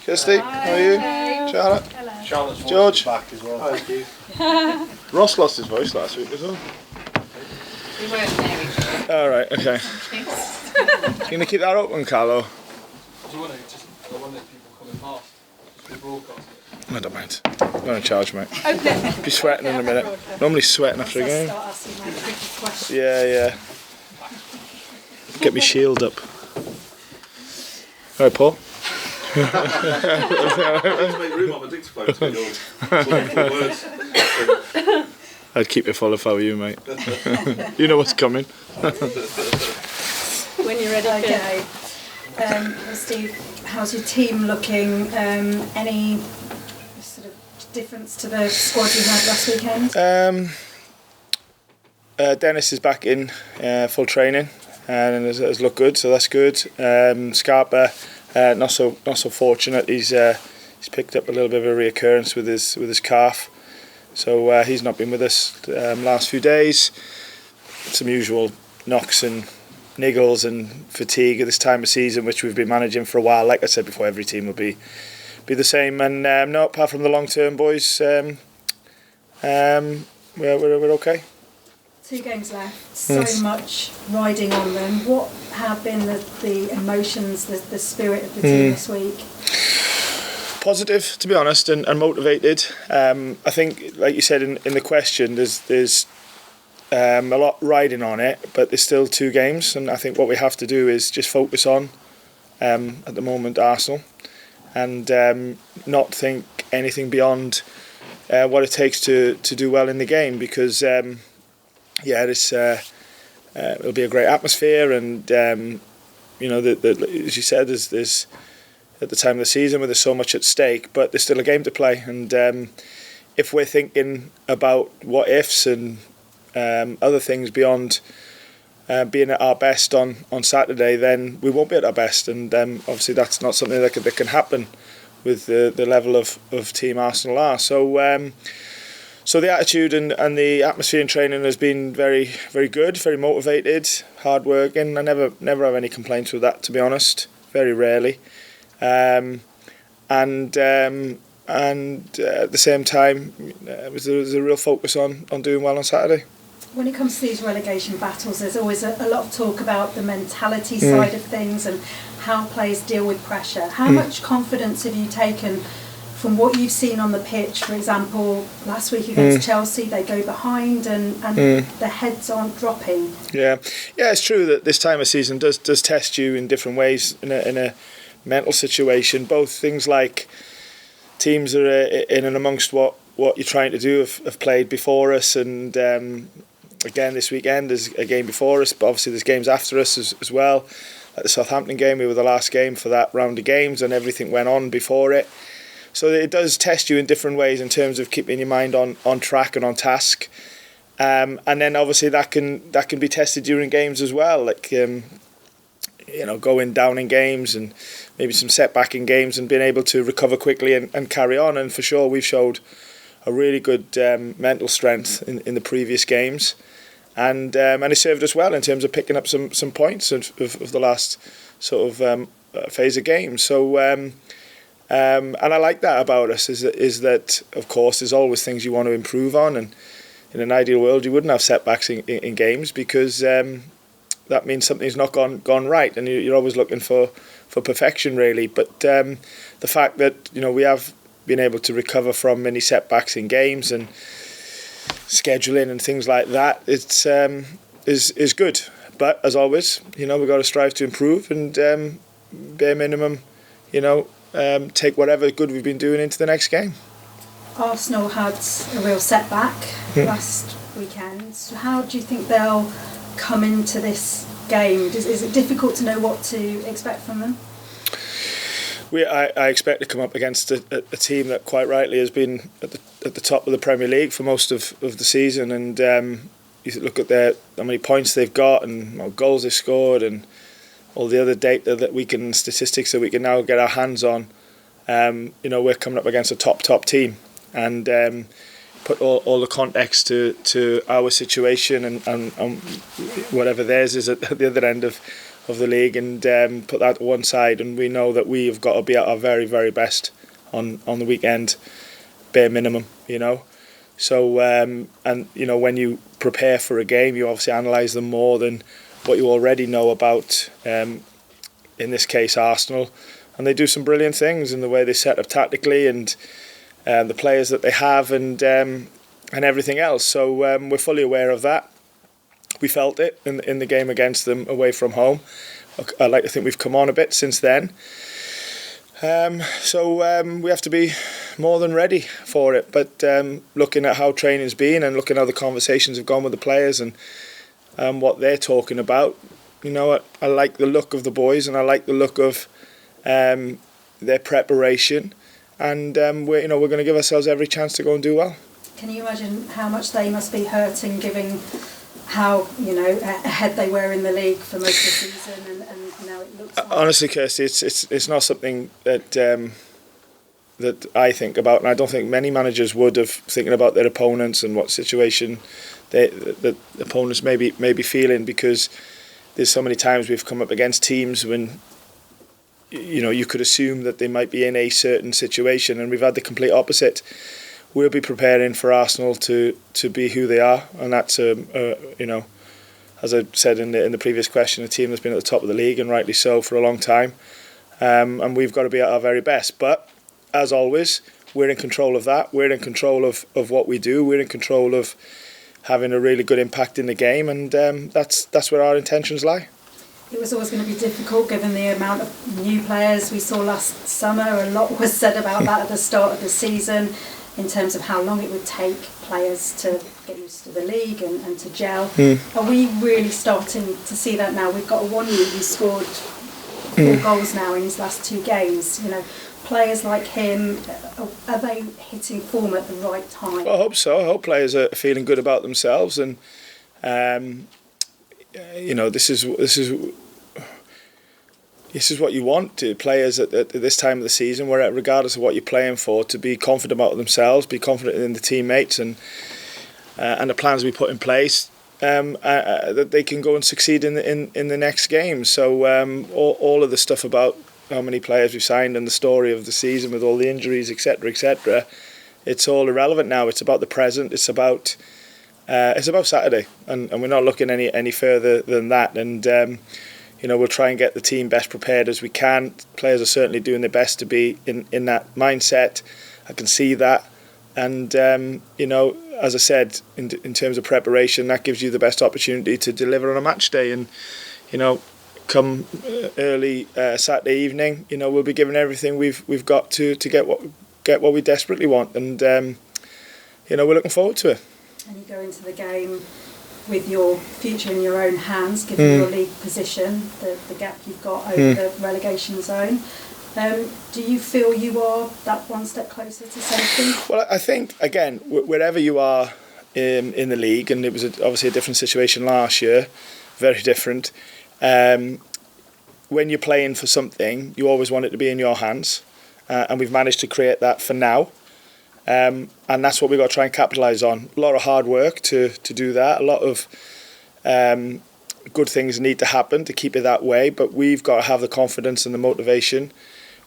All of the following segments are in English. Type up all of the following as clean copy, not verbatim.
Kirsty, how are you? Hi. Charlotte? Hello. Charlotte's voice George? is back as well. Thank you. Ross lost his voice last week as well. We weren't there each other. Alright, okay. You going to keep that open, Carlo? Do you want to just, I wonder if people coming past, we broadcast it. I don't mind. I'm not in charge, mate. Open it. Be sweating in a minute. Normally sweating after a game. Yeah. Get me shield up. Alright, Paul. Make room on the dictaphone to go words. I'd keep it full if I were you, mate. You know what's coming. When you're ready. Okay. Steve, how's your team looking? Any sort of difference to the squad you had last weekend? Dennis is back in full training and has looked good, so that's good. Scarpa, not so fortunate. He's picked up a little bit of a reoccurrence with his calf, so he's not been with us last few days. Some usual knocks and niggles and fatigue at this time of season, which we've been managing for a while. Like I said before, every team will be the same. And no, apart from the long term, boys, we're okay. 2 games left, so much riding on them. What have been the emotions, the spirit of the team this week? Positive, to be honest, and motivated. I think, like you said in the question, there's a lot riding on it, but there's still 2 games, and I think what we have to do is just focus on, at the moment, Arsenal, and not think anything beyond what it takes to do well in the game, because it'll be a great atmosphere, and as you said, there's at the time of the season where there's so much at stake, but there's still a game to play, and if we're thinking about what ifs and other things beyond being at our best on Saturday, then we won't be at our best, and obviously that's not something that can happen with the level of team Arsenal are. So the attitude and the atmosphere in training has been very, very good, very motivated, hard working. I never have any complaints with that, to be honest. Very rarely, and at the same time, there's a real focus on doing well on Saturday. When it comes to these relegation battles, there's always a lot of talk about the mentality side of things and how players deal with pressure. How much confidence have you taken from what you've seen on the pitch? For example, last week against Chelsea, they go behind and the heads aren't dropping. Yeah, it's true that this time of season does test you in different ways in a mental situation. Both things like teams that are in and amongst what you're trying to do have played before us, and again this weekend there's a game before us, but obviously there's games after us as well. Like the Southampton game, we were the last game for that round of games, and everything went on before it. So it does test you in different ways in terms of keeping your mind on track and on task, and then obviously that can be tested during games as well, like going down in games and maybe some setback in games and being able to recover quickly and carry on. And for sure we've showed a really good mental strength in the previous games, and it served us well in terms of picking up some points of the last sort of phase of games. So and I like that about us, is that of course there's always things you want to improve on, and in an ideal world you wouldn't have setbacks in games, because that means something's not gone right, and you're always looking for perfection, really. But the fact that we have been able to recover from many setbacks in games and scheduling and things like that, it's is good. But as always, we've got to strive to improve, and bare minimum, take whatever good we've been doing into the next game. Arsenal had a real setback last weekend. So how do you think they'll come into this game? Is it difficult to know what to expect from them? I expect to come up against a team that quite rightly has been at the top of the Premier League for most of the season, and you look at how many points they've got and what goals they've scored and all the other data statistics that we can now get our hands on. We're coming up against a top team, and put all the context to our situation and whatever theirs is at the other end of of the league and put that to one side, and we know that we've got to be at our very, very best on the weekend, bare minimum, you know. So and you know, when you prepare for a game, you obviously analyse them more than what you already know about, in this case, Arsenal, and they do some brilliant things in the way they set up tactically and the players that they have and everything else. So we're fully aware of that. We felt it in the game against them away from home. I like to think we've come on a bit since then. So we have to be more than ready for it. But looking at how training's been and looking at how the conversations have gone with the players and what they're talking about, you know, I like the look of the boys and I like the look of their preparation. And we're going to give ourselves every chance to go and do well. Can you imagine how much they must be hurting, given how, you know, ahead they were in the league for most of the season, and now it looks like... Honestly, Kirsty, it's not something that that I think about, and I don't think many managers would have, thinking about their opponents and what situation the opponents may be feeling, because there's so many times we've come up against teams when, you know, you could assume that they might be in a certain situation, and we've had the complete opposite. We'll be preparing for Arsenal to be who they are, and that's you know, as I said in the previous question, a team that's been at the top of the league, and rightly so, for a long time, and we've got to be at our very best. But as always, we're in control of that. We're in control of what we do. We're in control of having a really good impact in the game, and that's where our intentions lie. It was always going to be difficult given the amount of new players we saw last summer. A lot was said about that at the start of the season, in terms of how long it would take players to get used to the league and to gel. Are we really starting to see that now? We've got Awoniyi who's scored 4 goals now in his last 2 games. You know, players like him, are they hitting form at the right time? Well, I hope so. I hope players are feeling good about themselves, and you know, this is what you want to players at this time of the season, where regardless of what you're playing for, to be confident about themselves, be confident in the teammates and the plans we put in place, that they can go and succeed in the next game. So all of the stuff about how many players we've signed and the story of the season with all the injuries, etc., it's all irrelevant now. It's about the present. It's about Saturday, and we're not looking any further than that. And you know, we'll try and get the team best prepared as we can. Players are certainly doing their best to be in that mindset. I can see that. And, you know, as I said, in terms of preparation, that gives you the best opportunity to deliver on a match day. And, you know, come early Saturday evening, you know, we'll be giving everything we've got to get what we desperately want. And, you know, we're looking forward to it. And you go into the game with your future in your own hands, given your league position, the gap you've got over the relegation zone. Do you feel you are that one step closer to safety? Well, I think, again, wherever you are in the league, and it was obviously a different situation last year, very different. When you're playing for something, you always want it to be in your hands, and we've managed to create that for now. And that's what we've got to try and capitalise on. A lot of hard work to do that. A lot of good things need to happen to keep it that way. But we've got to have the confidence and the motivation,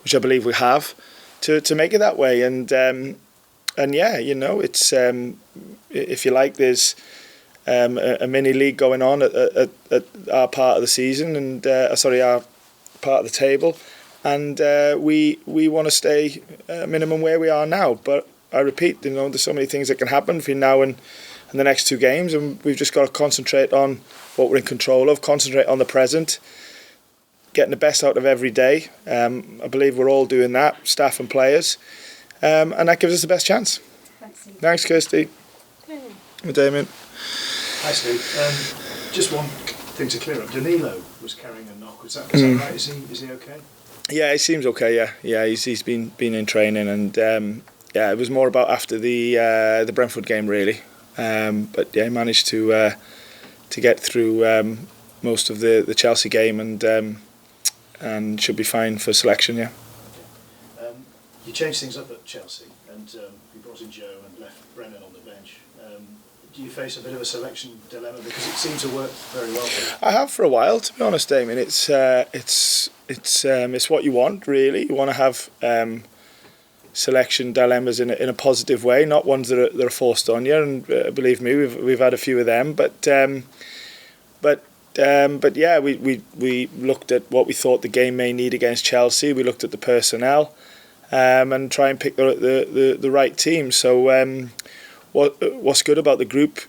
which I believe we have, to make it that way. And yeah, you know, it's if you like, there's a mini league going on at our part of the season, and our part of the table, and we want to stay minimum where we are now. But I repeat, you know, there's so many things that can happen between now and the next 2 games, and we've just got to concentrate on what we're in control of, concentrate on the present, getting the best out of every day. I believe we're all doing that, staff and players, and that gives us the best chance. Thanks, Kirsty. Damien. Hi, Steve. Just one thing to clear up. Danilo was carrying a knock. Is that right? Is he okay? Yeah, he seems okay. Yeah. He's been in training, and yeah, it was more about after the Brentford game, really. But yeah, he managed to get through most of the Chelsea game, and should be fine for selection. Yeah. Okay. You changed things up at Chelsea, and you brought in Joe and left Brennan on the bench. do you face a bit of a selection dilemma because it seemed to work very well for you? I have for a while, to be honest, Damien. It's what you want, really. You want to have selection dilemmas in a positive way, not ones that are forced on you. And believe me, we've had a few of them. But yeah, we looked at what we thought the game may need against Chelsea. We looked at the personnel and try and pick the right team. So what's good about the group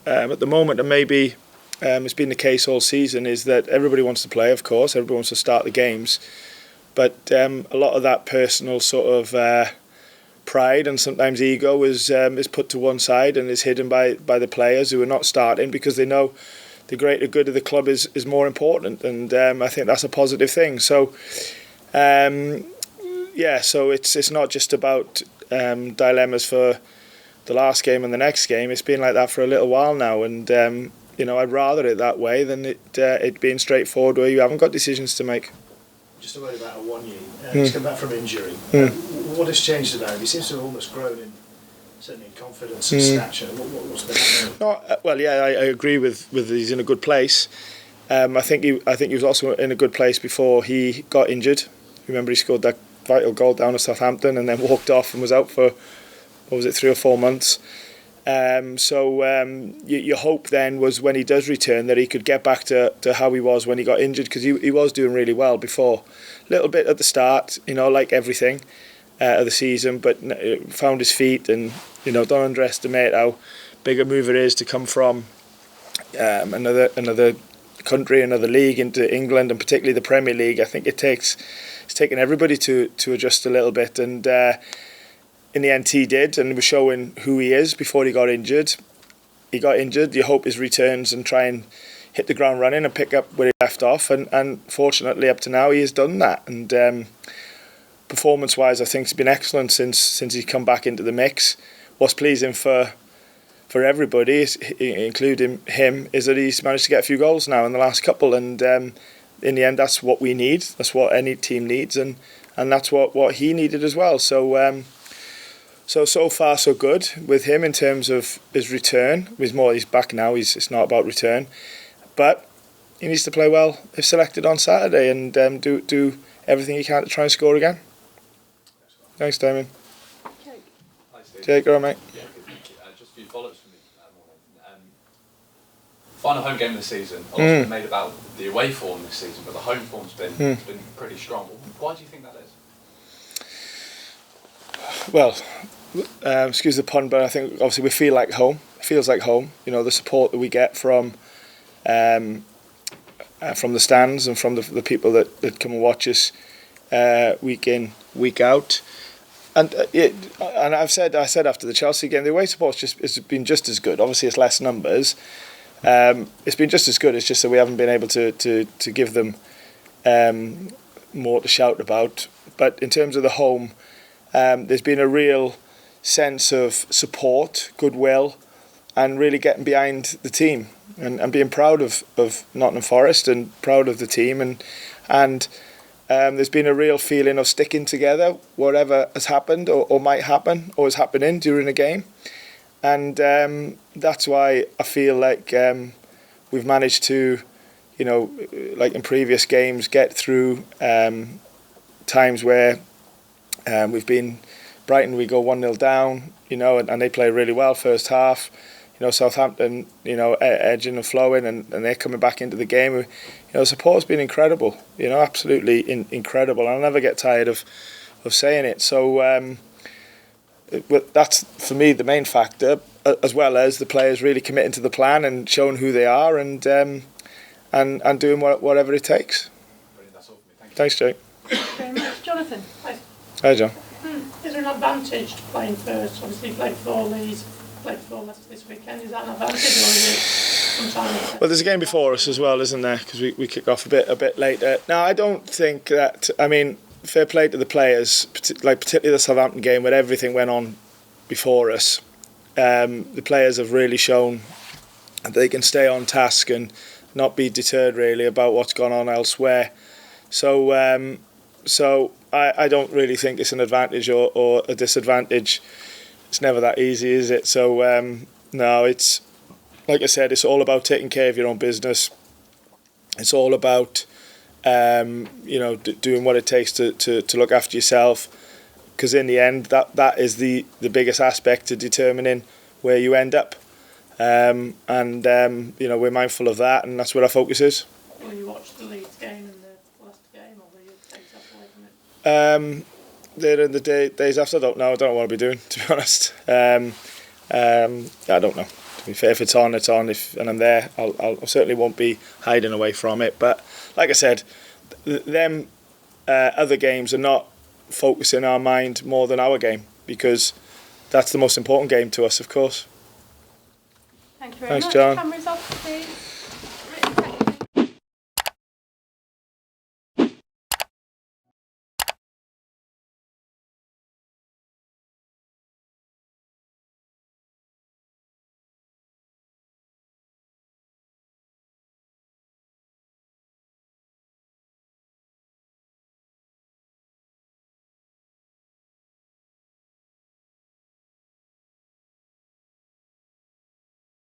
at the moment, and maybe it's been the case all season, is that everybody wants to play. Of course, everybody wants to start the games, but a lot of that personal sort of pride and sometimes ego is put to one side and is hidden by the players who are not starting, because they know the greater good of the club is more important, and I think that's a positive thing. So so it's not just about dilemmas for the last game and the next game. It's been like that for a little while now, and I'd rather it that way than it being straightforward where you haven't got decisions to make. Just a word about Awoniyi. He's come back from injury. What has changed about him? He seems to have almost grown in, certainly in confidence and stature. What's been happening? I agree with he's in a good place. I think he was also in a good place before he got injured. Remember, he scored that vital goal down at Southampton and then walked off and was out for, 3 or 4 months. Your hope then was when he does return that he could get back to how he was when he got injured, because he was doing really well before. A little bit at the start, like everything of the season, but found his feet, and don't underestimate how big a move it is to come from another country, another league into England, and particularly the Premier League. I think it's taken everybody to adjust a little bit, and in the end he did, and he was showing who he is before he got injured. He got injured. You hope his returns and try and hit the ground running and pick up where he left off, and fortunately up to now he has done that. And performance-wise, I think it's been excellent since he's come back into the mix. What's pleasing for everybody, including him, is that he's managed to get a few goals now in the last couple, and in the end that's what we need. That's what any team needs, and that's what he needed as well. So far so good with him in terms of his return. He's back now. It's not about return, but he needs to play well if selected on Saturday, and do everything he can to try and score again. Thanks, Damien. Jake, all right, mate. Yeah, thank you. Just a few follow-ups from me. Final home game of the season. A lot's been made about the away form this season, but the home form's been pretty strong. Why do you think that is? Well, excuse the pun, but I think obviously we feel like home. It feels like home. The support that we get from the stands and from the people that come and watch us week in, week out. And I said after the Chelsea game, the away support has been just as good. Obviously, it's less numbers. It's been just as good. It's just that we haven't been able to give them more to shout about. But in terms of the home, there's been a real sense of support, goodwill, and really getting behind the team and being proud of Nottingham Forest and proud of the team, and there's been a real feeling of sticking together, whatever has happened or might happen or is happening during a game, and that's why I feel like we've managed to, like in previous games, get through times where we've been Brighton, we go 1-0 down, and they play really well first half. Southampton, edging and flowing, and they're coming back into the game. The support's been incredible, absolutely incredible. I'll never get tired of saying it. So that's for me the main factor, as well as the players really committing to the plan and showing who they are, and doing whatever it takes. Brilliant, that's all for me. Thank you. Thanks, Jake. Thank you very much. Jonathan. Hi, John. Is there an advantage to playing first? Obviously, you played 4 leagues, played 4 Leicester this weekend. Is that an advantage, or is it sometimes? Well, there's a game before us as well, isn't there? Because we kick off a bit later. Now, I don't think that. I mean, fair play to the players, particularly the Southampton game, where everything went on before us. The players have really shown that they can stay on task and not be deterred really about what's gone on elsewhere. So I don't really think it's an advantage or a disadvantage. It's never that easy, is it? So No, it's like I said, it's all about taking care of your own business. It's all about doing what it takes to look after yourself, because in the end that is the biggest aspect to determining where you end up. We're mindful of that, and that's where our focus is. Will you watch the Leeds game and the last game, or will you take yourself away from it? Later in the days after, I don't know. I don't know what I'll be doing, to be honest. I don't know. To be fair, if it's on, it's on. And I'm there, I certainly won't be hiding away from it. But like I said, them other games are not focusing our mind more than our game, because that's the most important game to us, of course. Thank you very Thanks, much. John. Cameras off, please.